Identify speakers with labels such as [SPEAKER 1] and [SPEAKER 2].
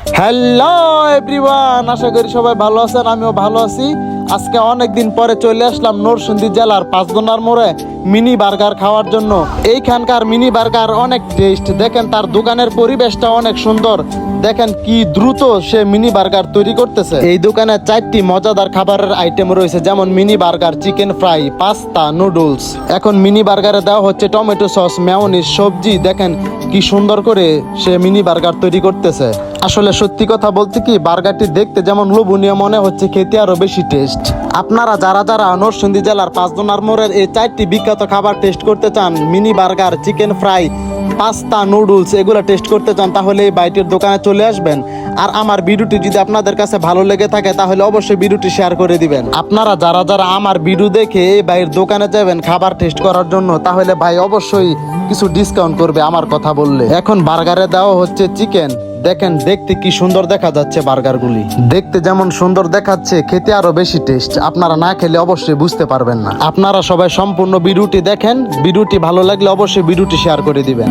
[SPEAKER 1] Hello everyone, আশা করি সবাই ভালো আছেন। আমিও ভালো আছি। আজকে অনেকদিন পরে চলে আসলাম নরসিংদী জেলার পাঁচদোনার মোড়ে মিনি বার্গার খাওয়ার জন্য। এইখানকার মিনি বার্গার অনেক টেস্ট। দেখেন তার দোকানের পরিবেশটা অনেক সুন্দর। দেখেন কি দ্রুত সে মিনি বার্গার তৈরি করতেছে। এই দোকানে 4টি মজাদার খাবারের আইটেম রয়েছে, যেমন mini burger, chicken fry, pasta, noodles. এখন মিনি বার্গারে দেওয়া হচ্ছে টমেটো সস, মেয়োনিজ, সবজি। দেখেন কি সুন্দর করে সে মিনি বার্গার তৈরি করতেছে। আসলে সত্যি কথা বলতে কি, বার্গারটি দেখতে যেমন লোভনীয় মনে হচ্ছে, খেতে আরো বেশি টেস্ট। আপনারা যারা যারা নরসিংদী জেলার পাঁচদোনার মোড়ের এই 4টি বিখ্যাত খাবার টেস্ট করতে চান, mini burger, chicken fry, pasta, noodles, এগুলো টেস্ট করতে চান, তাহলে এই বাইটির দোকানে চলে আসবেন। আর আমার ভিডিওটি যদি আপনাদের কাছে ভালো লেগে থাকে তাহলে অবশ্যই ভিডিওটি শেয়ার করে দিবেন। আপনারা যারা যারা আমার ভিডিও দেখে এই ভাইয়ের দোকানে যাবেন খাবার টেস্ট করার জন্য, তাহলে ভাই অবশ্যই কিছু ডিসকাউন্ট করবে আমার কথা বললে। এখন বার্গারে দেওয়া হচ্ছে চিকেন। দেখেন দেখতে কি সুন্দর দেখা যাচ্ছে। বার্গারগুলি দেখতে যেমন সুন্দর দেখাচ্ছে, খেতে আরো বেশি টেস্ট। আপনারা না খেলে অবশ্যই বুঝতে পারবেন না। আপনারা সবাই সম্পূর্ণ ভিডিওটি দেখেন। ভিডিওটি ভালো লাগলে অবশ্যই ভিডিওটি শেয়ার করে দিবেন।